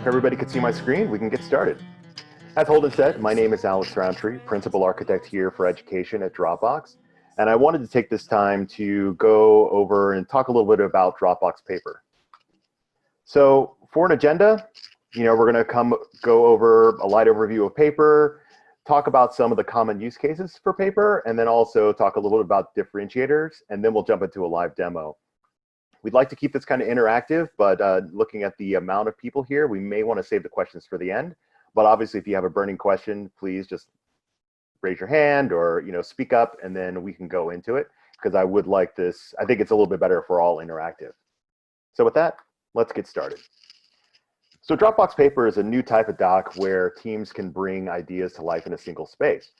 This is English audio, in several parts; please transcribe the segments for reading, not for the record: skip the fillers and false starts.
everybody could see my screen, we can get started. As Holden said, my name is Alex Roundtree, Principal Architect here for Education at Dropbox. And I wanted to take this time to go over and talk a little bit about Dropbox Paper. So for an agenda, we're going to go over a light overview of Paper, talk about some of the common use cases for Paper, and then also talk a little bit about differentiators, and then we'll jump into a live demo. We'd like to keep this kind of interactive, but looking at the amount of people here, we may want to save the questions for the end. But obviously, if you have a burning question, please just raise your hand or speak up, and then we can go into it, because I would like this. I think it's a little bit better if we're all interactive. So with that, let's get started. So Dropbox Paper is a new type of doc where teams can bring ideas to life in a single space.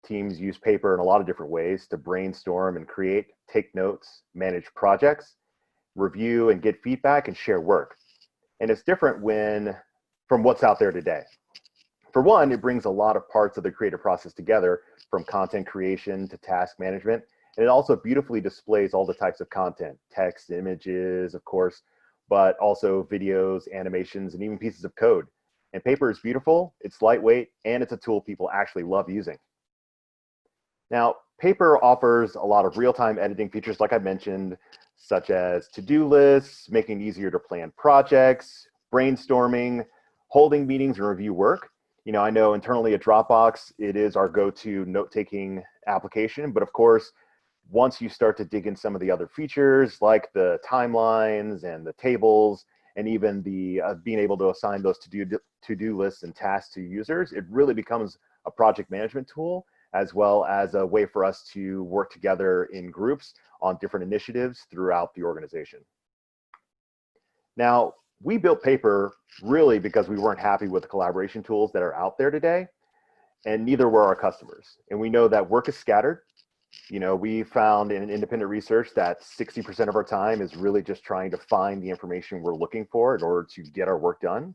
Teams use Paper in a lot of different ways to brainstorm and create, take notes, manage projects, review and get feedback, and share work. And it's different from what's out there today. For one, it brings a lot of parts of the creative process together, from content creation to task management. And it also beautifully displays all the types of content, text, images, of course, but also videos, animations, and even pieces of code. And Paper is beautiful, it's lightweight, and it's a tool people actually love using. Now, Paper offers a lot of real-time editing features, like I mentioned, such as to-do lists, making it easier to plan projects, brainstorming, holding meetings and review work. I know internally at Dropbox, it is our go-to note-taking application, but of course, once you start to dig in some of the other features, like the timelines and the tables, and even the being able to assign those to-do lists and tasks to users, it really becomes a project management tool, as well as a way for us to work together in groups on different initiatives throughout the organization. Now, we built Paper really because we weren't happy with the collaboration tools that are out there today, and neither were our customers. And we know that work is scattered. We found in independent research that 60% of our time is really just trying to find the information we're looking for in order to get our work done.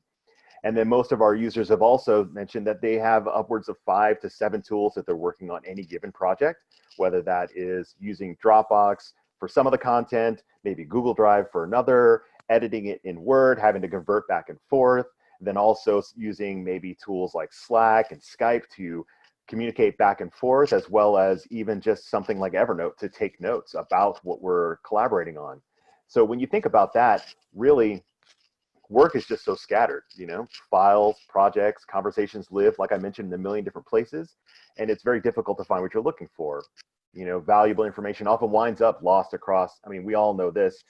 And then most of our users have also mentioned that they have upwards of 5 to 7 tools that they're working on any given project, whether that is using Dropbox for some of the content, maybe Google Drive for another, editing it in Word, having to convert back and forth, then also using maybe tools like Slack and Skype to communicate back and forth, as well as even just something like Evernote to take notes about what we're collaborating on. So when you think about that, really, work is just so scattered, files, projects, conversations live, like I mentioned, in a million different places, and it's very difficult to find what you're looking for. Valuable information often winds up lost across, we all know this,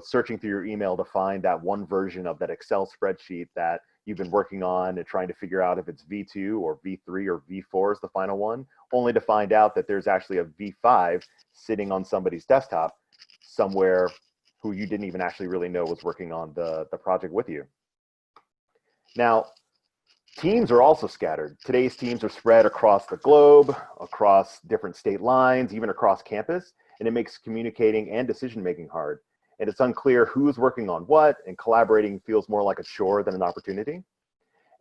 searching through your email to find that one version of that Excel spreadsheet that you've been working on and trying to figure out if it's V2 or V3 or V4 is the final one, only to find out that there's actually a V5 sitting on somebody's desktop somewhere who you didn't even actually really know was working on the project with you. Now, teams are also scattered. Today's teams are spread across the globe, across different state lines, even across campus, and it makes communicating and decision-making hard. And it's unclear who's working on what, and collaborating feels more like a chore than an opportunity.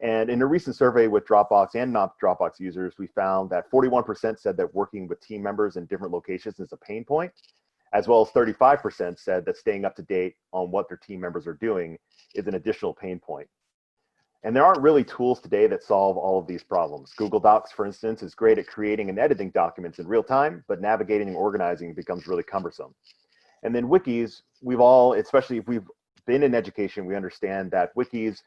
And in a recent survey with Dropbox and not Dropbox users, we found that 41% said that working with team members in different locations is a pain point, as well as 35% said that staying up to date on what their team members are doing is an additional pain point. And there aren't really tools today that solve all of these problems. Google Docs, for instance, is great at creating and editing documents in real time, but navigating and organizing becomes really cumbersome. And then wikis, especially if we've been in education, we understand that wikis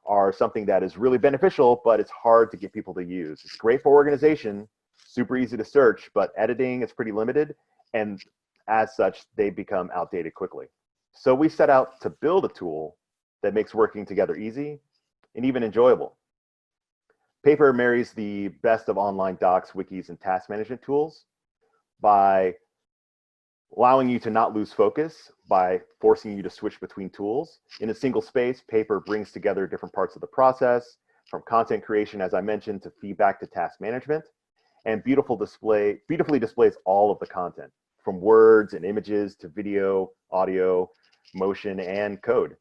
are something that is really beneficial, but it's hard to get people to use. It's great for organization, super easy to search, but editing is pretty limited, and as such, they become outdated quickly. So we set out to build a tool that makes working together easy and even enjoyable. Paper marries the best of online docs, wikis, and task management tools by allowing you to not lose focus, by forcing you to switch between tools. In a single space, Paper brings together different parts of the process, from content creation, as I mentioned, to feedback to task management, and beautifully displays all of the content, from words and images to video, audio, motion, and code.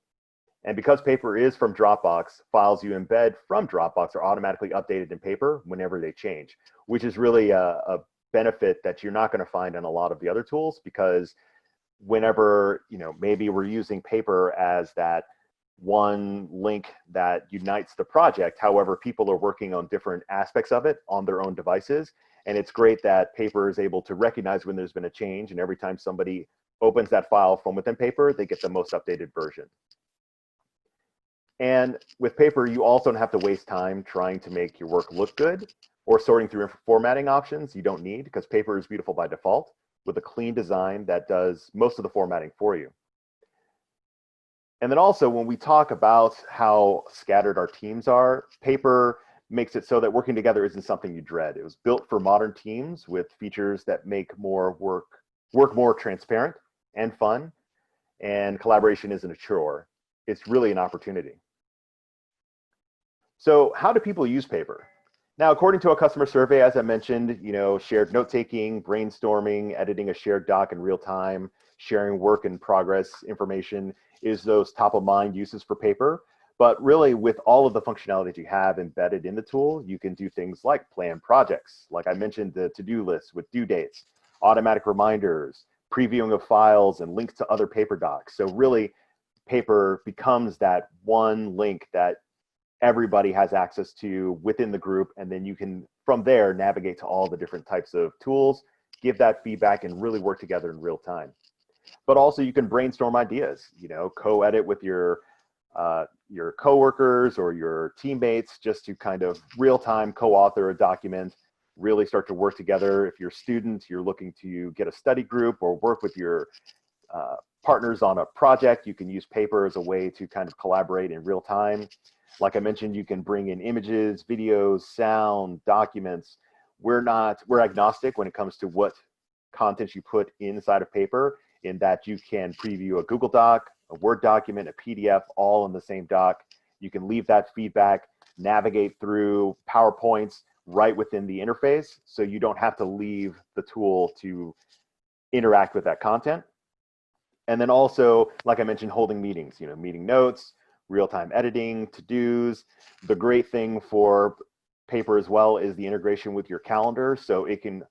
And because Paper is from Dropbox, files you embed from Dropbox are automatically updated in Paper whenever they change, which is really a benefit that you're not going to find in a lot of the other tools, because whenever, maybe we're using Paper as that one link that unites the project. However, people are working on different aspects of it on their own devices. And it's great that Paper is able to recognize when there's been a change, and every time somebody opens that file from within Paper, they get the most updated version. And with Paper, you also don't have to waste time trying to make your work look good or sorting through formatting options you don't need, because Paper is beautiful by default with a clean design that does most of the formatting for you. And then also, when we talk about how scattered our teams are, Paper makes it so that working together isn't something you dread. It was built for modern teams with features that make work more transparent and fun, and collaboration isn't a chore. It's really an opportunity. So how do people use Paper? Now, according to a customer survey, as I mentioned, shared note-taking, brainstorming, editing a shared doc in real time, sharing work in progress information is those top of mind uses for Paper. But really, with all of the functionality that you have embedded in the tool, you can do things like plan projects. Like I mentioned, the to-do list with due dates, automatic reminders, previewing of files, and links to other Paper docs. So really, Paper becomes that one link that everybody has access to within the group, and then you can, from there, navigate to all the different types of tools, give that feedback, and really work together in real time. But also, you can brainstorm ideas, co-edit with your coworkers or your teammates, just to kind of real-time co-author a document, really start to work together. If you're a student, you're looking to get a study group or work with your partners on a project, you can use Paper as a way to kind of collaborate in real time. Like I mentioned, you can bring in images, videos, sound, documents. We're agnostic when it comes to what content you put inside of Paper, in that you can preview a Google Doc, a Word document, a PDF, all in the same doc. You can leave that feedback, navigate through PowerPoints right within the interface, so you don't have to leave the tool to interact with that content. And then also, like I mentioned, holding meetings, meeting notes, real-time editing, to-dos. The great thing for Paper as well is the integration with your calendar, so it can,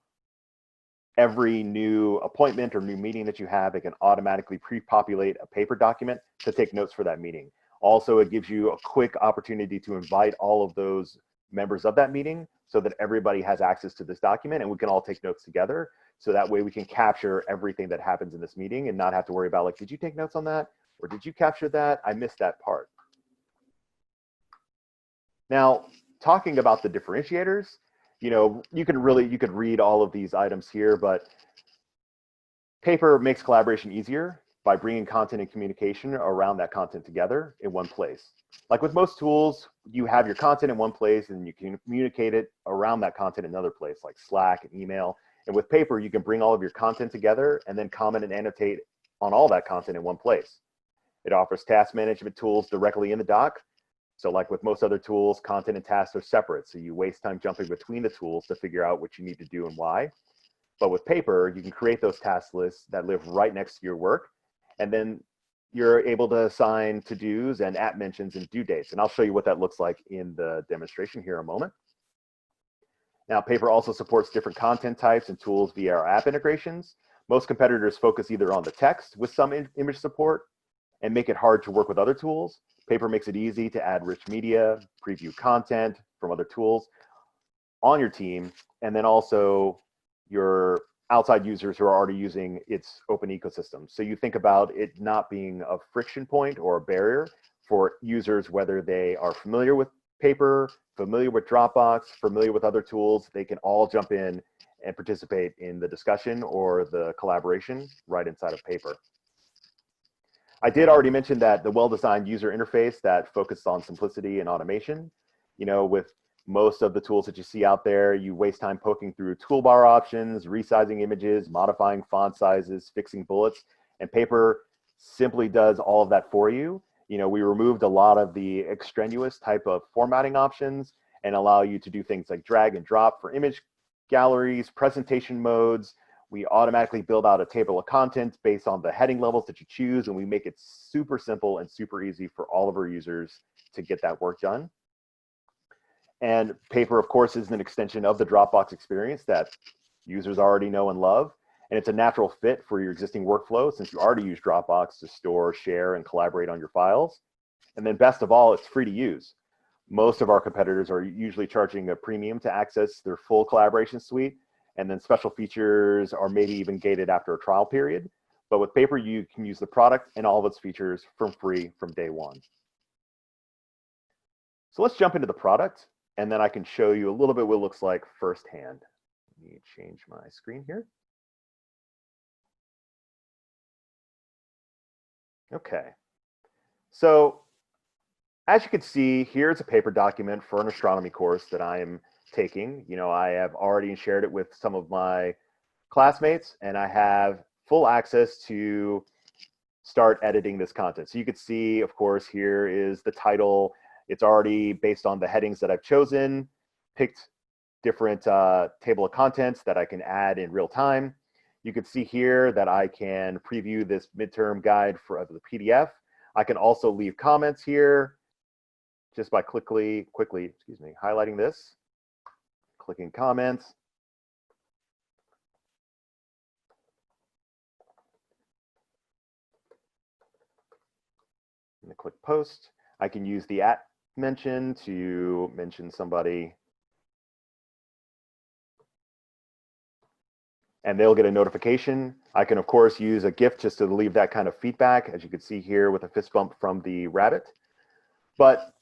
every new appointment or new meeting that you have, it can automatically pre-populate a Paper document to take notes for that meeting. Also, it gives you a quick opportunity to invite all of those members of that meeting so that everybody has access to this document, and we can all take notes together. So that way we can capture everything that happens in this meeting and not have to worry about, like, did you take notes on that? Or did you capture that? I missed that part. Now, talking about the differentiators, you could read all of these items here, but Paper makes collaboration easier by bringing content and communication around that content together in one place. Like with most tools, you have your content in one place and you can communicate it around that content in another place, like Slack and email. And with Paper, you can bring all of your content together and then comment and annotate on all that content in one place. It offers task management tools directly in the doc. So like with most other tools, content and tasks are separate. So you waste time jumping between the tools to figure out what you need to do and why. But with Paper, you can create those task lists that live right next to your work. And then you're able to assign to-dos and at mentions and due dates. And I'll show you what that looks like in the demonstration here in a moment. Now, Paper also supports different content types and tools via our app integrations. Most competitors focus either on the text with some image support and make it hard to work with other tools. Paper makes it easy to add rich media, preview content from other tools on your team, and then also your outside users who are already using its open ecosystem. So you think about it not being a friction point or a barrier for users, whether they are familiar with Paper, familiar with Dropbox, familiar with other tools. They can all jump in and participate in the discussion or the collaboration right inside of Paper. I did already mention that the well-designed user interface that focuses on simplicity and automation. With most of the tools that you see out there, you waste time poking through toolbar options, resizing images, modifying font sizes, fixing bullets, and Paper simply does all of that for you. We removed a lot of the extraneous type of formatting options and allow you to do things like drag and drop for image galleries, presentation modes. We automatically build out a table of contents based on the heading levels that you choose, and we make it super simple and super easy for all of our users to get that work done. And Paper, of course, is an extension of the Dropbox experience that users already know and love. And it's a natural fit for your existing workflow since you already use Dropbox to store, share, and collaborate on your files. And then best of all, it's free to use. Most of our competitors are usually charging a premium to access their full collaboration suite. And then special features are maybe even gated after a trial period. But with Paper, you can use the product and all of its features from free from day one. So let's jump into the product, and then I can show you a little bit what it looks like firsthand. Let me change my screen here. Okay. So as you can see, here's a paper document for an astronomy course that I am taking. You know, I have already shared it with some of my classmates, and I have full access to start editing this content. So you could see, of course, here is the title. It's already based on the headings that I've chosen, picked different table of contents that I can add in real time. You can see here that I can preview this midterm guide for the PDF. I can also leave comments here just by quickly, highlighting this, clicking comments. And click post. I can use the @ mention to mention somebody, and they'll get a notification. I can, of course, use a GIF just to leave that kind of feedback, as you can see here with a fist bump from the rabbit. But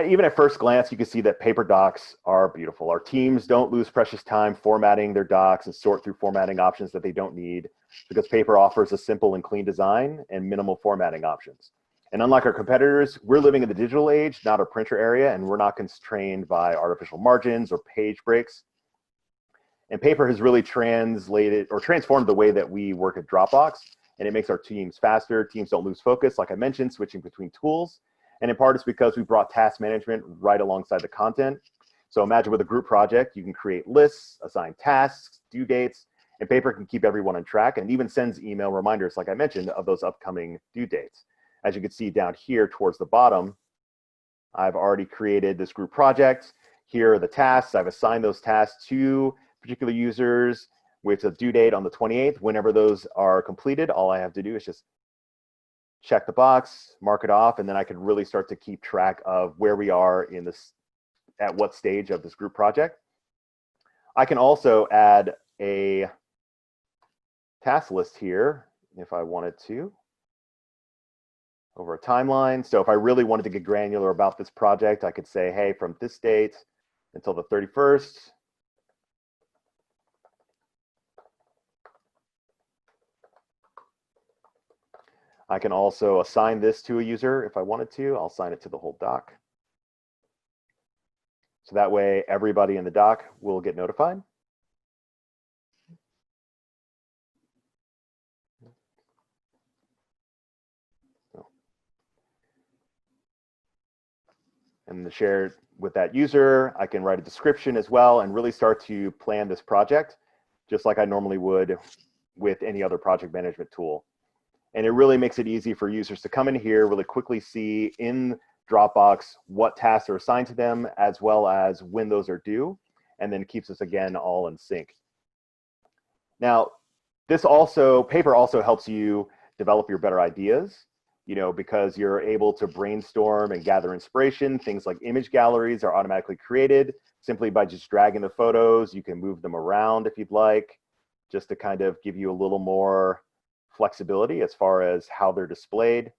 even at first glance, you can see that paper docs are beautiful. Our teams don't lose precious time formatting their docs and sort through formatting options that they don't need, because paper offers a simple and clean design and minimal formatting options. And unlike our competitors, we're living in the digital age, not a printer area, and we're not constrained by artificial margins or page breaks. And paper has really transformed the way that we work at Dropbox, and it makes our teams faster. Teams don't lose focus, like I mentioned, switching between tools. And in part, it's because we brought task management right alongside the content. So imagine with a group project, you can create lists, assign tasks, due dates, and paper can keep everyone on track and even sends email reminders, like I mentioned, of those upcoming due dates. As you can see down here towards the bottom, I've already created this group project. Here are the tasks. I've assigned those tasks to particular users with a due date on the 28th. Whenever those are completed, all I have to do is just check the box, mark it off, and then I can really start to keep track of where we are in this, at what stage of this group project. I can also add a task list here if I wanted to over a timeline. So if I really wanted to get granular about this project, I could say, hey, from this date until the 31st, I can also assign this to a user if I wanted to. I'll assign it to the whole doc. So that way, everybody in the doc will get notified. And to share with that user, I can write a description as well and really start to plan this project just like I normally would with any other project management tool. And it really makes it easy for users to come in here, really quickly see in Dropbox what tasks are assigned to them, as well as when those are due, and then keeps us again all in sync. Now, paper also helps you develop your better ideas, you know, because you're able to brainstorm and gather inspiration. Things like image galleries are automatically created simply by just dragging the photos. You can move them around if you'd like, just to kind of give you a little more flexibility as far as how they're displayed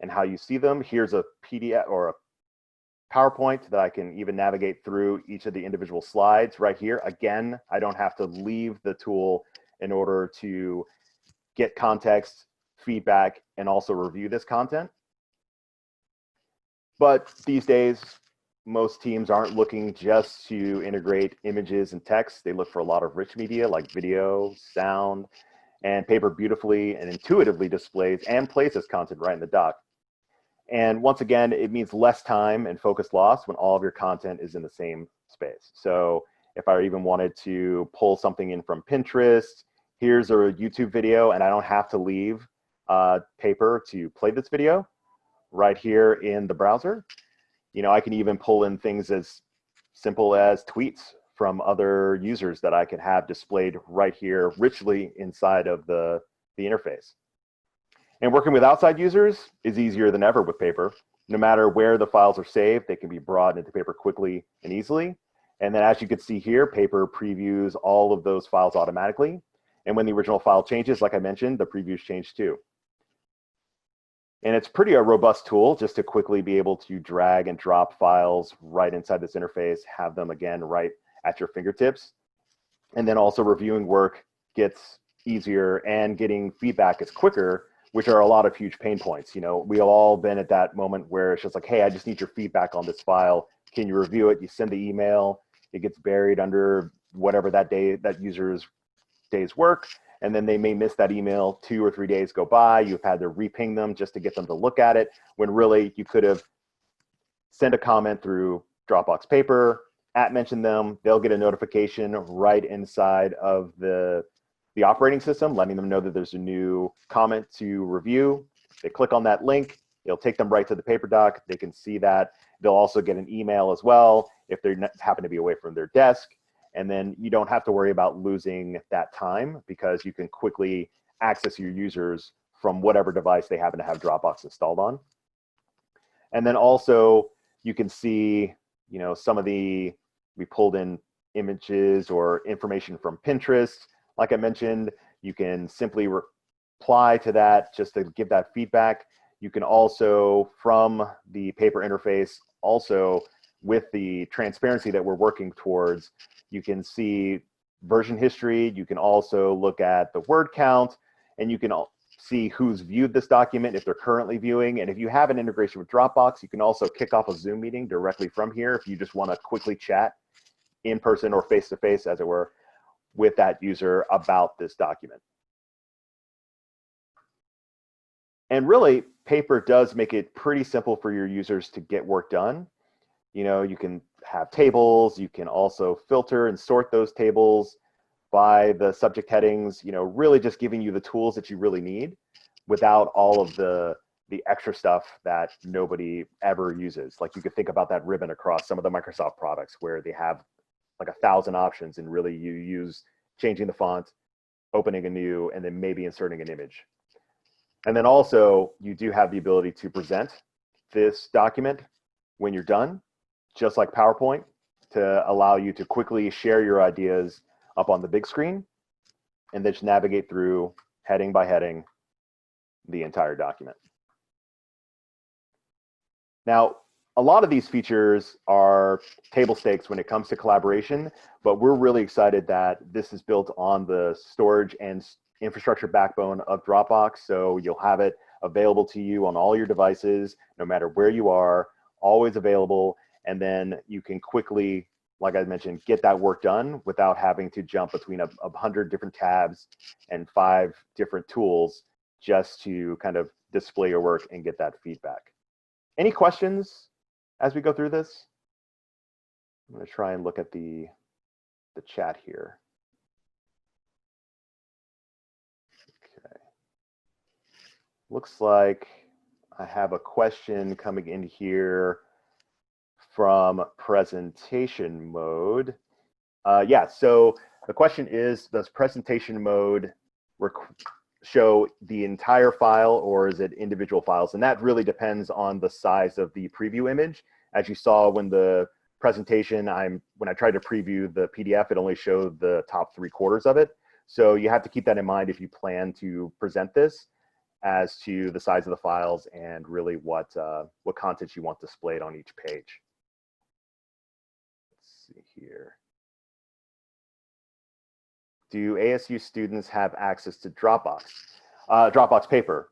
and how you see them. Here's a PDF or a PowerPoint that I can even navigate through each of the individual slides right here. Again, I don't have to leave the tool in order to get context, feedback, and also review this content. But these days, most teams aren't looking just to integrate images and text. They look for a lot of rich media like video, sound, and paper beautifully and intuitively displays and places content right in the doc. And once again, it means less time and focus loss when all of your content is in the same space. So if I even wanted to pull something in from Pinterest, here's a YouTube video, and I don't have to leave paper to play this video right here in the browser. You know, I can even pull in things as simple as tweets from other users that I can have displayed right here richly inside of the interface. And working with outside users is easier than ever with Paper. No matter where the files are saved, they can be brought into Paper quickly and easily. And then as you can see here, Paper previews all of those files automatically. And when the original file changes, like I mentioned, the previews change too. And it's pretty a robust tool just to quickly be able to drag and drop files right inside this interface, have them again right at your fingertips. And then also reviewing work gets easier and getting feedback is quicker, which are a lot of huge pain points. You know, we've all been at that moment where it's just like, hey, I just need your feedback on this file. Can you review it? You send the email, it gets buried under whatever that user's day's work. And then they may miss that email, 2 or 3 days go by. You've had to reping them just to get them to look at it, when really you could have sent a comment through Dropbox Paper, mention them, they'll get a notification right inside of the operating system, letting them know that there's a new comment to review. They click on that link, it'll take them right to the Paper doc. They can see that. They'll also get an email as well if they happen to be away from their desk. And then you don't have to worry about losing that time because you can quickly access your users from whatever device they happen to have Dropbox installed on. And then also you can see, you know, we pulled in images or information from Pinterest. Like I mentioned, you can simply reply to that just to give that feedback. You can also, from the Paper interface, also with the transparency that we're working towards, you can see version history. You can also look at the word count, and you can see who's viewed this document if they're currently viewing. And if you have an integration with Dropbox, you can also kick off a Zoom meeting directly from here if you just want to quickly chat in person or face-to-face, as it were, with that user about this document. And really, Paper does make it pretty simple for your users to get work done. You know, you can have tables, you can also filter and sort those tables by the subject headings, you know, really just giving you the tools that you really need without all of the extra stuff that nobody ever uses. Like you could think about that ribbon across some of the Microsoft products where they have like 1,000 options, and really you use changing the font, opening a new, and then maybe inserting an image. And then also you do have the ability to present this document when you're done, just like PowerPoint, to allow you to quickly share your ideas up on the big screen and then just navigate through heading by heading the entire document. Now, a lot of these features are table stakes when it comes to collaboration, but we're really excited that this is built on the storage and infrastructure backbone of Dropbox. So you'll have it available to you on all your devices, no matter where you are, always available. And then you can quickly, like I mentioned, get that work done without having to jump between 100 different tabs and 5 different tools just to kind of display your work and get that feedback. Any questions as we go through this? I'm going to try and look at the chat here. Okay. Looks like I have a question coming in here from presentation mode. Yeah, so the question is, does presentation mode show the entire file or is it individual files? And that really depends on the size of the preview image. As you saw when the presentation, when I tried to preview the PDF, it only showed the top 3/4 of it. So you have to keep that in mind if you plan to present this, as to the size of the files and really what content you want displayed on each page. See here. Do ASU students have access to Dropbox? Dropbox Paper.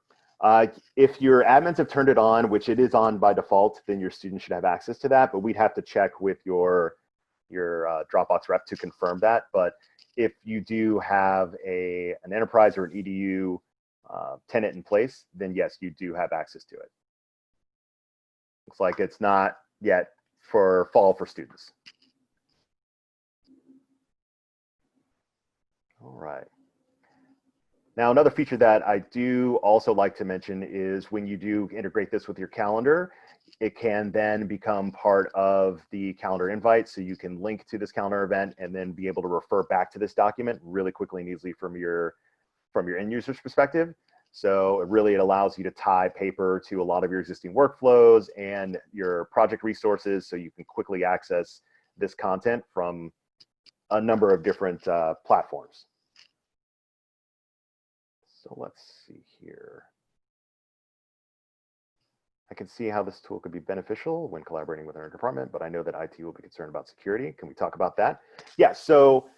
If your admins have turned it on, which it is on by default, then your students should have access to that, but we'd have to check with your Dropbox rep to confirm that. But if you do have an enterprise or an EDU tenant in place, then yes, you do have access to it. Looks like it's not yet for fall for students. All right. Now, another feature that I do also like to mention is when you do integrate this with your calendar, it can then become part of the calendar invite. So you can link to this calendar event and then be able to refer back to this document really quickly and easily from your end user's perspective. So it allows you to tie paper to a lot of your existing workflows and your project resources, so you can quickly access this content from a number of different platforms. So let's see here. I can see how this tool could be beneficial when collaborating with our department, but I know that IT will be concerned about security. Can we talk about that? Yeah, so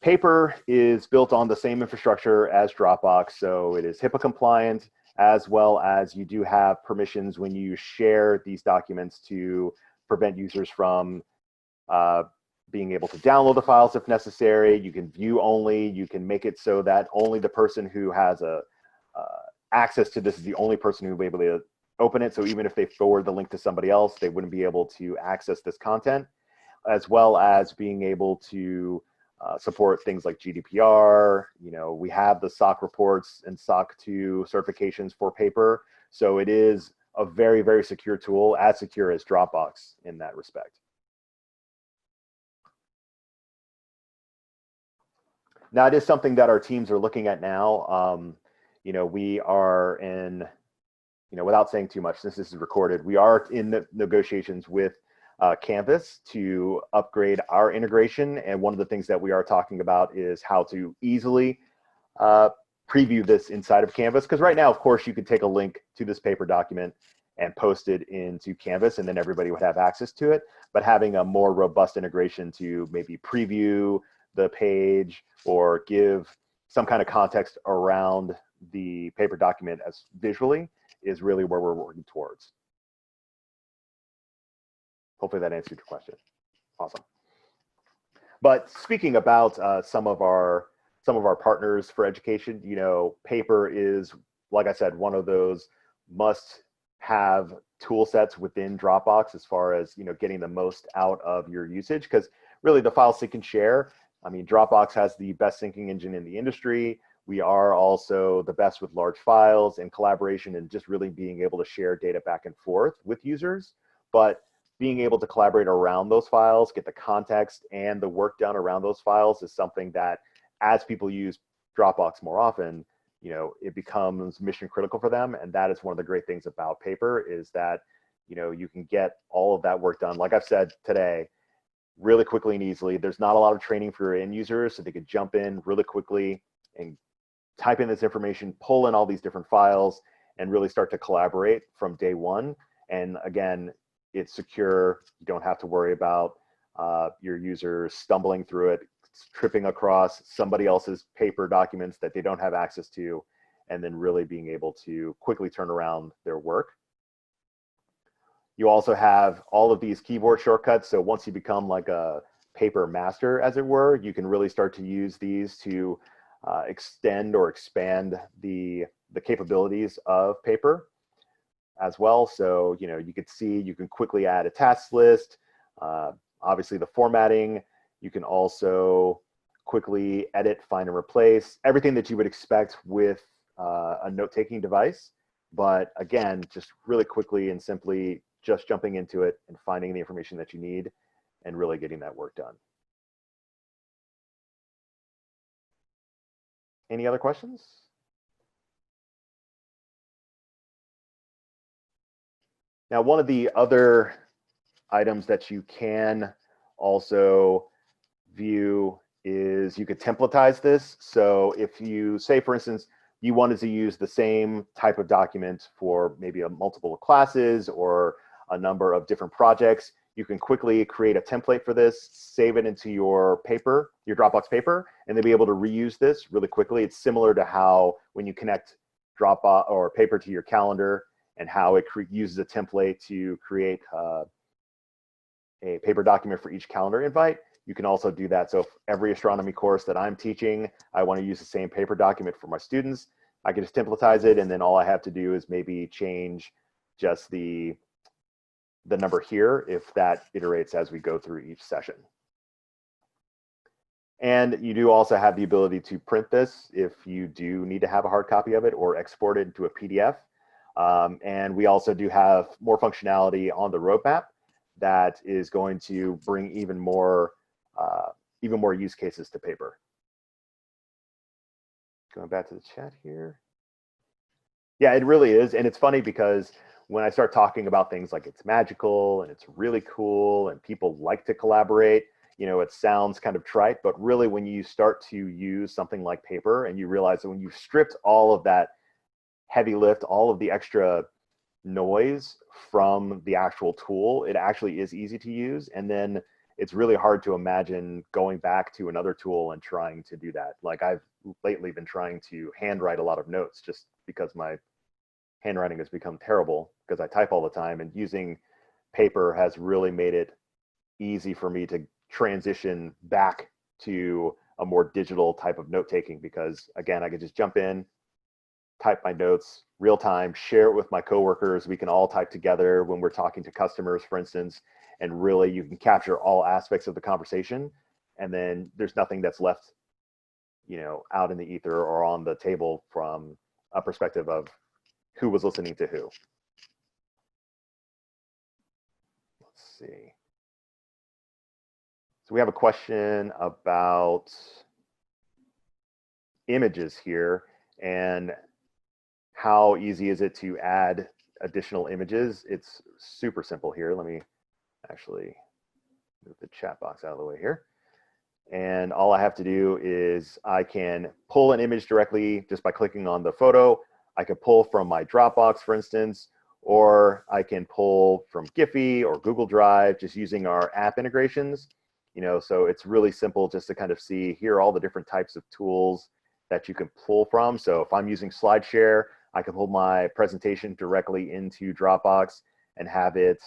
Paper is built on the same infrastructure as Dropbox, so it is HIPAA compliant, as well as you do have permissions when you share these documents to prevent users from being able to download the files if necessary. You can view only. You can make it so that only the person who has access to this is the only person who will be able to open it. So even if they forward the link to somebody else, they wouldn't be able to access this content, as well as being able to support things like GDPR. You know, we have the SOC reports and SOC 2 certifications for Paper. So it is a very, very secure tool, as secure as Dropbox in that respect. Now, it is something that our teams are looking at now. You know, we are in, you know, without saying too much, since this is recorded, we are in the negotiations with Canvas to upgrade our integration. And one of the things that we are talking about is how to easily preview this inside of Canvas. Because right now, of course, you could take a link to this Paper document and post it into Canvas, and then everybody would have access to it. But having a more robust integration to maybe preview the page or give some kind of context around the Paper document as visually is really where we're working towards. Hopefully that answered your question. Awesome. But speaking about some of our partners for education, you know, Paper is, like I said, one of those must-have tool sets within Dropbox as far as, you know, getting the most out of your usage, because really the file sync and share. I mean, Dropbox has the best syncing engine in the industry. We are also the best with large files and collaboration and just really being able to share data back and forth with users. But being able to collaborate around those files, get the context and the work done around those files is something that, as people use Dropbox more often, you know, it becomes mission critical for them. And that is one of the great things about Paper, is that, you know, you can get all of that work done, like I've said today, really quickly and easily. There's not a lot of training for your end users, so they could jump in really quickly and type in this information, pull in all these different files, and really start to collaborate from day one. And again, it's secure. You don't have to worry about your users stumbling through it, tripping across somebody else's Paper documents that they don't have access to, and then really being able to quickly turn around their work. You also have all of these keyboard shortcuts. So once you become like a Paper master, as it were, you can really start to use these to extend or expand the capabilities of Paper as well. So, you know, you could see, you can quickly add a task list, obviously the formatting. You can also quickly edit, find, and replace, everything that you would expect with a note-taking device. But again, just really quickly and simply just jumping into it and finding the information that you need and really getting that work done. Any other questions? Now, one of the other items that you can also view is you could templatize this. So if you say, for instance, you wanted to use the same type of document for maybe a multiple classes or a number of different projects, you can quickly create a template for this, save it into your Paper, your Dropbox Paper, and then be able to reuse this really quickly. It's similar to how when you connect Dropbox or Paper to your calendar, and how it uses a template to create a Paper document for each calendar invite. You can also do that. So if every astronomy course that I'm teaching, I want to use the same Paper document for my students, I can just templatize it, and then all I have to do is maybe change just the number here if that iterates as we go through each session. And you do also have the ability to print this if you do need to have a hard copy of it, or export it into a PDF. And we also do have more functionality on the roadmap that is going to bring even more use cases to Paper. Going back to the chat here. Yeah, it really is. And it's funny because when I start talking about things like it's magical and it's really cool and people like to collaborate, it sounds kind of trite, but really when you start to use something like paper and you realize that when you've stripped all of that heavy lift, all of the extra noise from the actual tool, it actually is easy to use. And then it's really hard to imagine going back to another tool and trying to do that. Like I've lately been trying to handwrite a lot of notes just because my handwriting has become terrible because I type all the time, and using paper has really made it easy for me to transition back to a more digital type of note taking because again, I could just jump in, type my notes real time, share it with my coworkers. We can all type together when we're talking to customers, for instance, and really you can capture all aspects of the conversation. And then there's nothing that's left, out in the ether or on the table from a perspective of who was listening to who. Let's see. So we have a question about images here and how easy is it to add additional images? It's super simple here. Let me actually move the chat box out of the way here. And all I have to do is I can pull an image directly just by clicking on the photo. I could pull from my Dropbox, for instance, or I can pull from Giphy or Google Drive just using our app integrations. So it's really simple just to kind of see here are all the different types of tools that you can pull from. So if I'm using SlideShare, I can pull my presentation directly into Dropbox and have it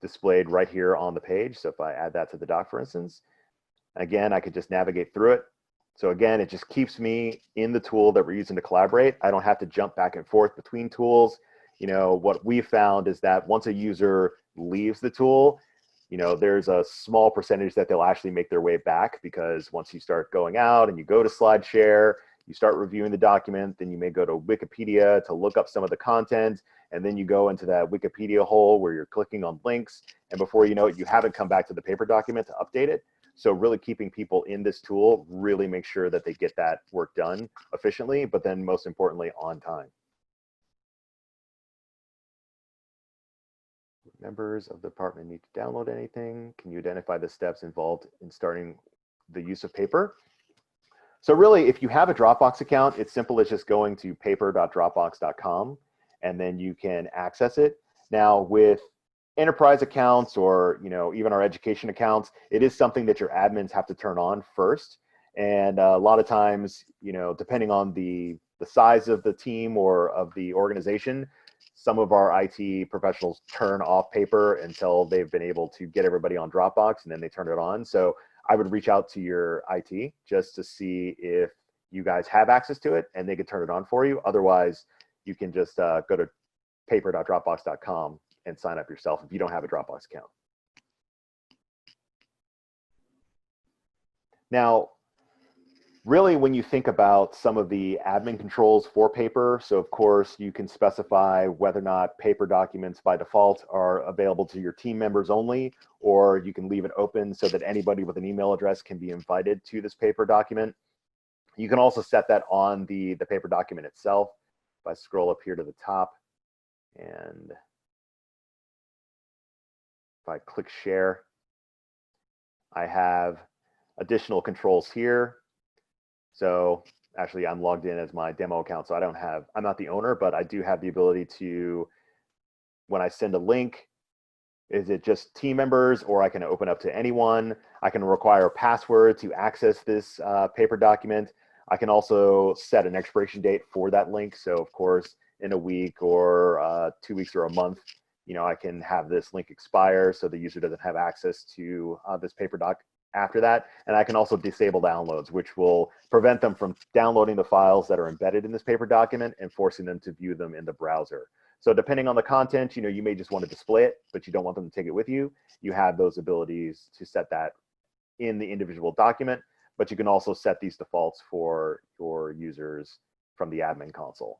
displayed right here on the page. So if I add that to the doc, for instance, again, I could just navigate through it. So again, it just keeps me in the tool that we're using to collaborate. I don't have to jump back and forth between tools. What we found is that once a user leaves the tool, there's a small percentage that they'll actually make their way back, because once you start going out and you go to SlideShare, you start reviewing the document, then you may go to Wikipedia to look up some of the content, and then you go into that Wikipedia hole where you're clicking on links, and before you know it, you haven't come back to the paper document to update it. So really keeping people in this tool really makes sure that they get that work done efficiently, but then most importantly, on time. Members of the department need to download anything? Can you identify the steps involved in starting the use of paper? So really, if you have a Dropbox account, it's simple as just going to paper.dropbox.com, and then you can access it. Now with enterprise accounts or even our education accounts, it is something that your admins have to turn on first. And a lot of times, depending on the size of the team or of the organization, some of our IT professionals turn off paper until they've been able to get everybody on Dropbox, and then they turn it on. So I would reach out to your IT just to see if you guys have access to it and they can turn it on for you. Otherwise, you can just go to paper.dropbox.com and sign up yourself if you don't have a Dropbox account. Now, really, when you think about some of the admin controls for paper, so of course you can specify whether or not paper documents by default are available to your team members only, or you can leave it open so that anybody with an email address can be invited to this paper document. You can also set that on the paper document itself. If I scroll up here to the top and if I click share, I have additional controls here. So actually I'm logged in as my demo account, so I'm not the owner, but I do have the ability to, when I send a link, is it just team members, or I can open up to anyone? I can require a password to access this paper document. I can also set an expiration date for that link. So of course, in a week or 2 weeks or a month, I can have this link expire so the user doesn't have access to this paper doc after that. And I can also disable downloads, which will prevent them from downloading the files that are embedded in this paper document and forcing them to view them in the browser. So depending on the content, you may just want to display it, but you don't want them to take it with you. You have those abilities to set that in the individual document, but you can also set these defaults for your users from the admin console.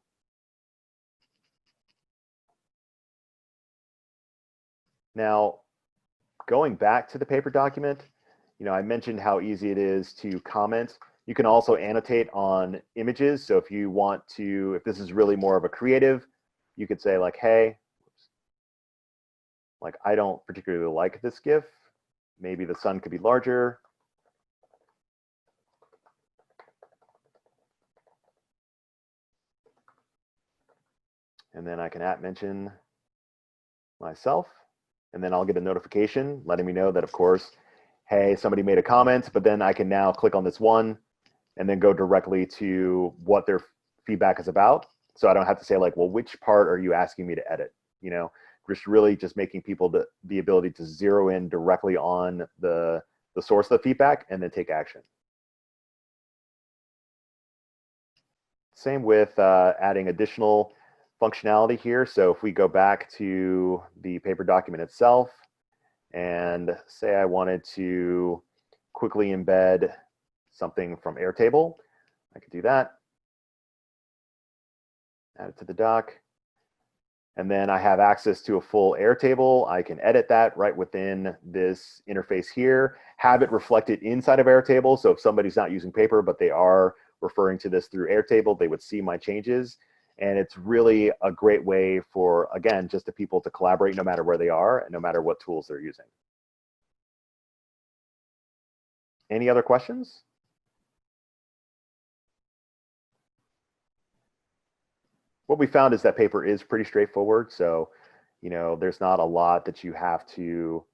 Now, going back to the paper document, I mentioned how easy it is to comment. You can also annotate on images. So if you want to, if this is really more of a creative, you could say like, hey, like I don't particularly like this GIF. Maybe the sun could be larger. And then I can mention myself, and then I'll get a notification letting me know that, of course, hey, somebody made a comment, but then I can now click on this one and then go directly to what their feedback is about. So I don't have to say like, well, which part are you asking me to edit? You know, just really just making people the ability to zero in directly on the source of the feedback and then take action. Same with adding additional functionality here. So if we go back to the paper document itself and say I wanted to quickly embed something from Airtable, I could do that. Add it to the doc. And then I have access to a full Airtable. I can edit that right within this interface here, have it reflected inside of Airtable. So if somebody's not using paper, but they are referring to this through Airtable, they would see my changes. And it's really a great way for, again, just the people to collaborate no matter where they are and no matter what tools they're using. Any other questions? What we found is that paper is pretty straightforward. So, you know, there's not a lot that you have to,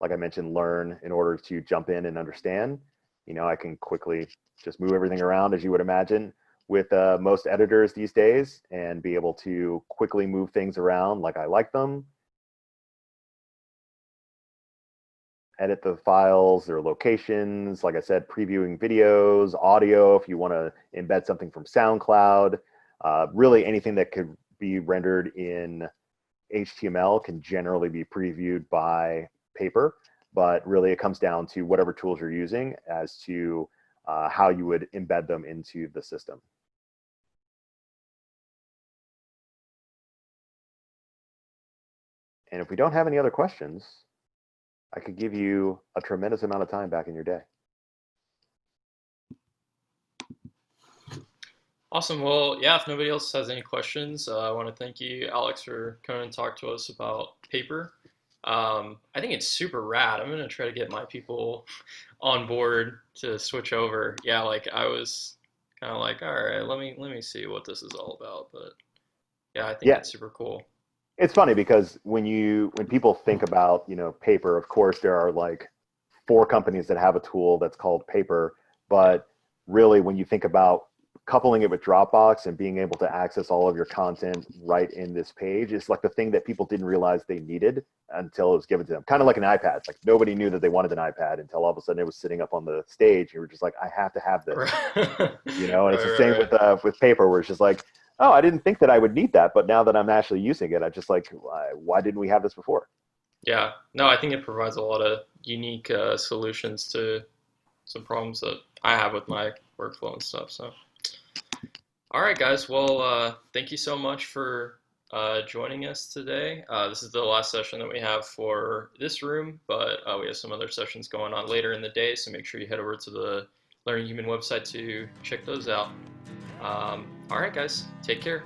like I mentioned, learn in order to jump in and understand. You know, I can quickly just move everything around, as you would imagine, with most editors these days, and be able to quickly move things around like I like them. Edit the files, their locations, like I said, previewing videos, audio, if you want to embed something from SoundCloud. Really anything that could be rendered in HTML can generally be previewed by paper, but really it comes down to whatever tools you're using as to how you would embed them into the system. And if we don't have any other questions, I could give you a tremendous amount of time back in your day. Awesome. Well, yeah, if nobody else has any questions, I want to thank you, Alex, for coming and talk to us about paper. I think it's super rad. I'm going to try to get my people on board to switch over. Yeah, like I was kind of like, all right, let me see what this is all about. But yeah, I think Yeah, it's super cool. it's funny because when people think about, you know, paper, of course there are like 4 companies that have a tool that's called Paper, Yeah. but really when you think about coupling it with Dropbox and being able to access all of your content right in this page, it's like the thing that people didn't realize they needed until it was given to them. Kind of like an iPad. Like nobody knew that they wanted an iPad until all of a sudden it was sitting up on the stage. You were just like, I have to have this, Right. you know. And it's Right, the right, same right. with paper, where it's just like, oh, I didn't think that I would need that, but now that I'm actually using it, I just like, why didn't we have this before? Yeah. No, I think it provides a lot of unique solutions to some problems that I have with my workflow and stuff. So. All right, guys. Well, thank you so much for joining us today. This is the last session that we have for this room, but we have some other sessions going on later in the day, so make sure you head over to the Learning Human website to check those out. All right, guys. Take care.